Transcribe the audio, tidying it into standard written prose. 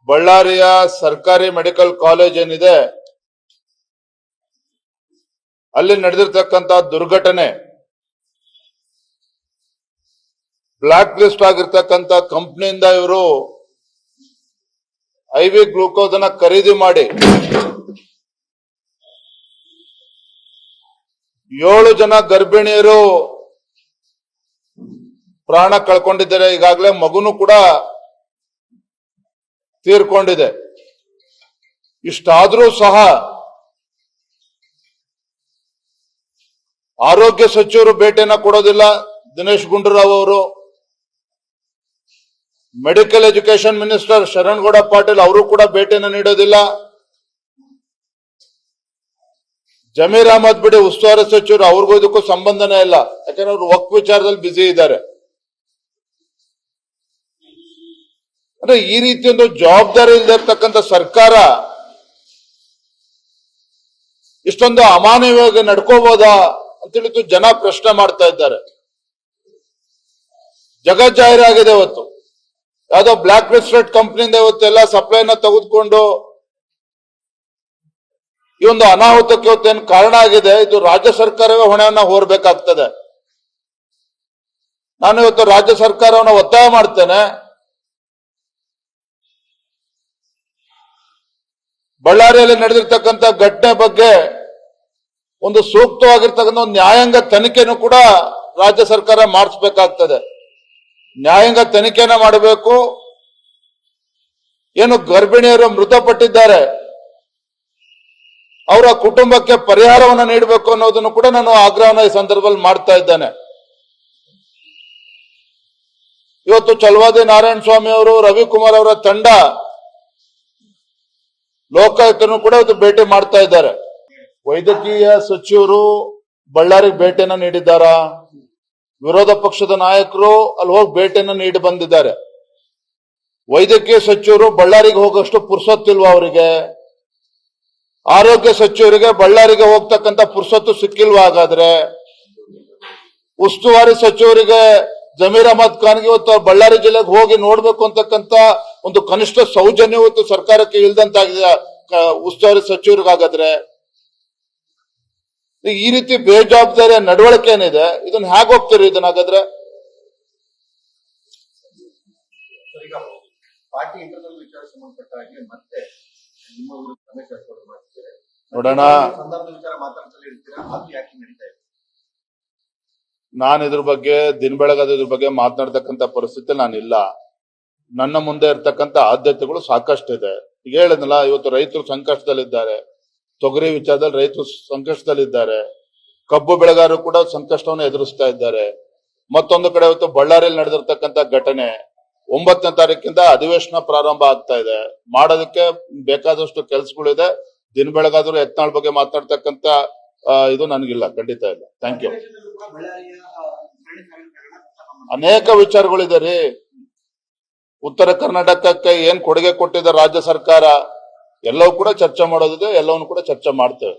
ಬಳ್ಳಾರಿಯ ಸರ್ಕಾರಿ medical college ಏನಿದೆ ಅಲ್ಲಿ ನಡೆದಿರ್ತಕ್ಕಂಥ ದುರ್ಘಟನೆ, ಬ್ಲಾಕ್ ಲಿಸ್ಟ್ ಆಗಿರ್ತಕ್ಕಂಥ ಕಂಪನಿಯಿಂದ ಇವರು IV ಗ್ಲೂಕೋಸ್ ಅನ್ನ ಖರೀದಿ ಮಾಡಿ 7 ಜನ ಗರ್ಭಿಣಿಯರು ಪ್ರಾಣ ಕಳ್ಕೊಂಡಿದ್ದಾರೆ. ಈಗಾಗಲೇ ಮಗುನು ಕೂಡ ತೀರ್ಕೊಂಡಿದೆ. ಇಷ್ಟಾದ್ರೂ ಸಹ ಆರೋಗ್ಯ ಸಚಿವರು ಭೇಟಿಯನ್ನ ಕೊಡೋದಿಲ್ಲ. ದಿನೇಶ್ ಗುಂಡೂರಾವ್ ಅವರು, medical education minister Sharangouda Patil ಅವರು ಕೂಡ ಭೇಟಿಯನ್ನು ನೀಡೋದಿಲ್ಲ. ಜಮೀರ್ ಅಹಮದ್ ಬಿಡಿ ಉಸ್ತುವಾರಿ ಸಚಿವರು, ಅವ್ರಿಗೂ ಇದಕ್ಕೂ ಸಂಬಂಧನೇ ಇಲ್ಲ. ಯಾಕಂದ್ರೆ ಅವರು ವಕ್ಫ್ ವಿಚಾರದಲ್ಲಿ ಬ್ಯುಸಿ ಇದ್ದಾರೆ. ಅಂದ್ರೆ ಈ ರೀತಿ ಒಂದು ಜವಾಬ್ದಾರಿ ಇಲ್ಲದಿರ್ತಕ್ಕಂಥ ಸರ್ಕಾರ ಇಷ್ಟೊಂದು ಅಮಾನವೀಯವಾಗಿ ನಡ್ಕೋಬಹುದಾ ಅಂತೇಳಿ ಜನ ಪ್ರಶ್ನೆ ಮಾಡ್ತಾ ಇದ್ದಾರೆ. ಜಗಜ್ಜಾಹೀರಾಗಿದೆ ಇವತ್ತು. ಯಾವ್ದೋ ಬ್ಲಾಕ್ ಲಿಸ್ಟೆಡ್ ಕಂಪನಿಯಿಂದ ಇವತ್ತೆಲ್ಲ ಸಪ್ಲೈನ ತೆಗೆದುಕೊಂಡು ಈ ಒಂದು ಅನಾಹುತಕ್ಕೆ ಇವತ್ತೇನು ಕಾರಣ ಆಗಿದೆ. ಇದು ರಾಜ್ಯ ಸರ್ಕಾರವೇ ಹೊಣೆಯನ್ನ ಹೊರಬೇಕಾಗ್ತದೆ. ನಾನು ಇವತ್ತು ರಾಜ್ಯ ಸರ್ಕಾರವನ್ನು ಒತ್ತಾಯ ಮಾಡ್ತೇನೆ, ಬಳ್ಳಾರಿಯಲ್ಲಿ ನಡೆದಿರ್ತಕ್ಕಂಥ ಘಟನೆ ಬಗ್ಗೆ ಒಂದು ಸೂಕ್ತವಾಗಿರ್ತಕ್ಕಂಥ ಒಂದು ನ್ಯಾಯಾಂಗ ತನಿಖೆನೂ ಕೂಡ ರಾಜ್ಯ ಸರ್ಕಾರ ಮಾಡಿಸಬೇಕಾಗ್ತದೆ. ನ್ಯಾಯಾಂಗ ತನಿಖೆನ ಮಾಡಬೇಕು. ಏನು ಗರ್ಭಿಣಿಯರು ಮೃತಪಟ್ಟಿದ್ದಾರೆ, ಅವರ ಕುಟುಂಬಕ್ಕೆ ಪರಿಹಾರವನ್ನು ನೀಡಬೇಕು ಅನ್ನೋದನ್ನು ಕೂಡ ನಾನು ಆಗ್ರಹವನ್ನು ಈ ಸಂದರ್ಭದಲ್ಲಿ ಮಾಡ್ತಾ ಇದ್ದೇನೆ. ಇವತ್ತು ಚಲವಾದಿ ನಾರಾಯಣ ಸ್ವಾಮಿ ಅವರು, ರವಿಕುಮಾರ್ ಅವರ ತಂಡ ಲೋಕಾಯುಕ್ತನು ಕೂಡ ಇವತ್ತು ಭೇಟಿ ಮಾಡ್ತಾ ಇದ್ದಾರೆ. ವೈದ್ಯಕೀಯ ಸಚಿವರು ಬಳ್ಳಾರಿಗೆ ಭೇಟಿಯನ್ನು ನೀಡಿದ್ದಾರಾ? ವಿರೋಧ ಪಕ್ಷದ ನಾಯಕರು ಅಲ್ಲಿ ಹೋಗಿ ಭೇಟಿಯನ್ನು ನೀಡಿ ಬಂದಿದ್ದಾರೆ. ವೈದ್ಯಕೀಯ ಸಚಿವರು ಬಳ್ಳಾರಿಗೆ ಹೋಗೋಷ್ಟು ಪುರ್ಸೊತ್ತಿಲ್ವಾ ಅವರಿಗೆ? ಆರೋಗ್ಯ ಸಚಿವರಿಗೆ ಬಳ್ಳಾರಿಗೆ ಹೋಗ್ತಕ್ಕಂಥ ಪುರ್ಸೊತ್ತು ಸಿಕ್ಕಿಲ್ವಾ? ಹಾಗಾದ್ರೆ ಉಸ್ತುವಾರಿ ಸಚಿವರಿಗೆ ಜಮೀರ್ ಅಹಮದ್ ಖಾನ್ಗೆ ಇವತ್ತು ಬಳ್ಳಾರಿ ಜಿಲ್ಲೆಗೆ ಹೋಗಿ ನೋಡ್ಬೇಕು ಅಂತಕ್ಕಂಥ ಒಂದು ಕನಿಷ್ಠ ಸೌಜನ್ಯ ಇವತ್ತು ಸರ್ಕಾರಕ್ಕೆ ಇಲ್ದಂತಾಗಿದೆ ಉಸ್ತುವಾರಿ ಸಚಿವರಿಗಾಗಾದ್ರೆ. ಈ ರೀತಿ ಬೇಜವಾಬ್ದಾರಿಯ ನಡವಳಿಕೆ ಏನಿದೆ, ಇದನ್ನ ಹೇಗೆ ಹೋಗ್ತೀರಿ ಇದನ್ನಾಗಾದ್ರೆ? ನೋಡೋಣ, ನಾನು ಇದ್ರ ಬಗ್ಗೆ ದಿನ ಬೆಳಗಾದ ಇದ್ರ ಬಗ್ಗೆ ಮಾತನಾಡ್ತಕ್ಕಂಥ ಪರಿಸ್ಥಿತಿ ನಾನಿಲ್ಲ. ನನ್ನ ಮುಂದೆ ಇರ್ತಕ್ಕಂಥ ಆದ್ಯತೆಗಳು ಸಾಕಷ್ಟಿದೆ. ಈಗ ಹೇಳಿದ್ನಲ್ಲ, ಇವತ್ತು ರೈತರು ಸಂಕಷ್ಟದಲ್ಲಿದ್ದಾರೆ. ತೊಗರಿ ವಿಚಾರದಲ್ಲಿ ರೈತರು ಸಂಕಷ್ಟದಲ್ಲಿದ್ದಾರೆ. ಕಬ್ಬು ಬೆಳೆಗಾರರು ಕೂಡ ಸಂಕಷ್ಟವನ್ನು ಎದುರಿಸ್ತಾ ಇದ್ದಾರೆ. ಮತ್ತೊಂದು ಕಡೆ ಇವತ್ತು ಬಳ್ಳಾರಿಯಲ್ಲಿ ನಡೆದಿರ್ತಕ್ಕಂಥ ಘಟನೆ, 9ನೇ ತಾರೀಕಿಂದ ಅಧಿವೇಶನ ಪ್ರಾರಂಭ ಆಗ್ತಾ ಇದೆ. ಮಾಡೋದಕ್ಕೆ ಬೇಕಾದಷ್ಟು ಕೆಲಸಗಳಿದೆ. ದಿನ ಬೆಳಗಾದ್ರು ಯತ್ನಾಳ್ ಬಗ್ಗೆ ಮಾತನಾಡ್ತಕ್ಕಂಥ ಇದು ನನಗಿಲ್ಲ, ಖಂಡಿತ ಇಲ್ಲ. Thank you. ಅನೇಕ ವಿಚಾರಗಳಿದೆ ರೀ. ಉತ್ತರ ಕರ್ನಾಟಕಕ್ಕೆ ಏನ್ ಕೊಡುಗೆ ಕೊಟ್ಟಿದೆ ರಾಜ್ಯ ಸರ್ಕಾರ, ಎಲ್ಲವೂ ಕೂಡ ಚರ್ಚೆ ಮಾಡೋದಿದೆ, ಎಲ್ಲವನ್ನು ಕೂಡ ಚರ್ಚೆ ಮಾಡ್ತೇವೆ.